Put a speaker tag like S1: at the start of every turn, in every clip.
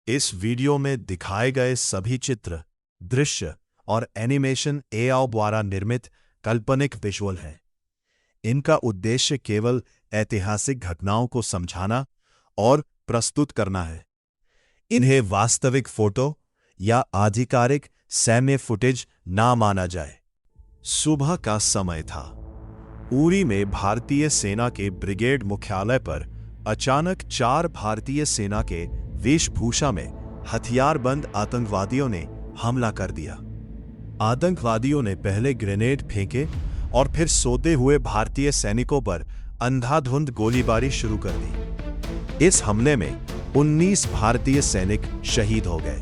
S1: इस वीडियो में दिखाए गए सभी चित्र, दृश्य और एनिमेशन एआई द्वारा निर्मित काल्पनिक विजुअल हैं। इनका उद्देश्य केवल ऐतिहासिक घटनाओं को समझाना और प्रस्तुत करना है। इन्हें वास्तविक फोटो या आधिकारिक सैन्य फुटेज ना माना जाए। सुबह का समय था। उरी में भारतीय सेना के ब्रिगेड मुख्यालय पर अचानक 4 भारतीय सेना के वेशभूषा में हथियारबंद आतंकवादियों ने हमला कर दिया। आतंकवादियों ने पहले ग्रेनेड फेंके और फिर सोते हुए भारतीय सैनिकों पर अंधाधुंध गोलीबारी शुरू कर दी। इस हमले में 19 भारतीय सैनिक शहीद हो गए।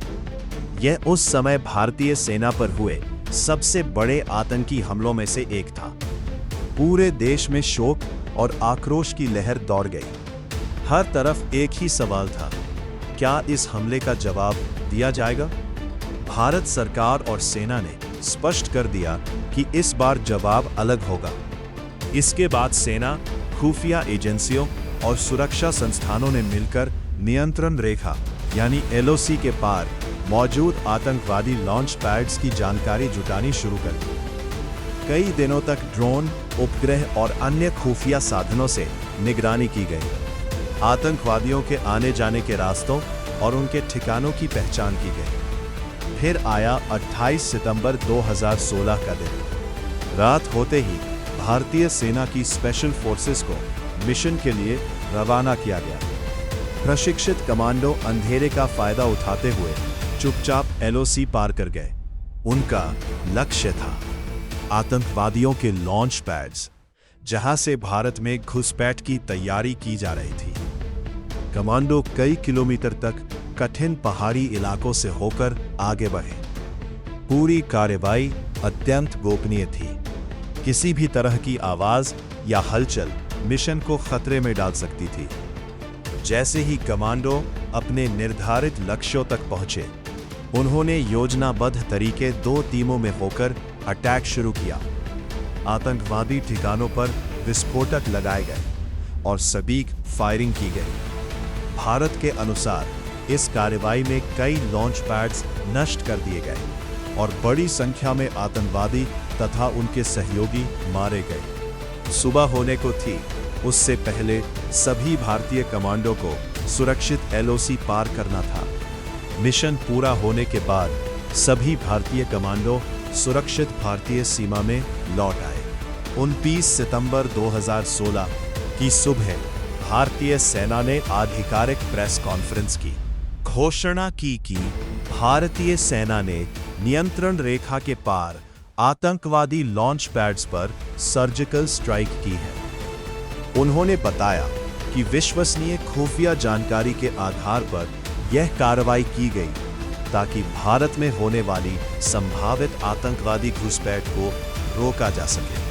S1: यह उस समय भारतीय सेना पर हुए सबसे बड़े आतंकी हमलों में से एक था। पूरे देश में शोक और आक्रोश की लहर दौड़ गई। हर तरफ एक ही सवाल था, क्या इस हमले का जवाब दिया जाएगा? भारत सरकार और सेना ने स्पष्ट कर दिया कि इस बार जवाब अलग होगा। इसके बाद सेना, खुफिया एजेंसियों और सुरक्षा संस्थानों ने मिलकर नियंत्रण रेखा यानी एलओसी के पार मौजूद आतंकवादी लॉन्च पैड्स की जानकारी जुटानी शुरू कर दी। कई दिनों तक ड्रोन, उपग्रह और अन्य खुफिया साधनों से निगरानी की गई। आतंकवादियों के आने जाने के रास्तों और उनके ठिकानों की पहचान की गई। फिर आया 28 सितंबर 2016 का दिन। रात होते ही भारतीय सेना की स्पेशल फोर्सेस को मिशन के लिए रवाना किया गया। प्रशिक्षित कमांडो अंधेरे का फायदा उठाते हुए चुपचाप एलओसी पार कर गए। उनका लक्ष्य था आतंकवादियों के लॉन्च पैड्स, जहां से भारत में घुसपैठ की तैयारी की जा रही थी। कमांडो कई किलोमीटर तक कठिन पहाड़ी इलाकों से होकर आगे बढ़े। पूरी कार्रवाई अत्यंत गोपनीय थी। किसी भी तरह की आवाज या हलचल मिशन को खतरे में डाल सकती थी। जैसे ही कमांडो अपने निर्धारित लक्ष्यों तक पहुंचे, उन्होंने योजनाबद्ध तरीके 2 टीमों में होकर अटैक शुरू किया। आतंकवादी ठिकानों पर विस्फोटक लगाए गए और सटीक फायरिंग की गई। भारत के अनुसार इस कार्रवाई में कई लॉन्च पैड्स नष्ट कर दिए गए और बड़ी संख्या में आतंकवादी तथा उनके सहयोगी मारे गए। सुबह होने को थी, उससे पहले सभी भारतीय कमांडो को सुरक्षित एलओसी पार करना था। मिशन पूरा होने के बाद सभी भारतीय कमांडो सुरक्षित भारतीय सीमा में लौट आए। 29 सितंबर 2016 की सुबह भारतीय सेना ने आधिकारिक प्रेस कॉन्फ्रेंस की। घोषणा की कि भारतीय सेना ने नियंत्रण रेखा के पार आतंकवादी लॉन्च पैड्स पर सर्जिकल स्ट्राइक की है। उन्होंने बताया कि विश्वसनीय खुफिया जानकारी के आधार पर यह कार्रवाई की गई ताकि भारत में होने वाली संभावित आतंकवादी घुसपैठ को रोका जा सके।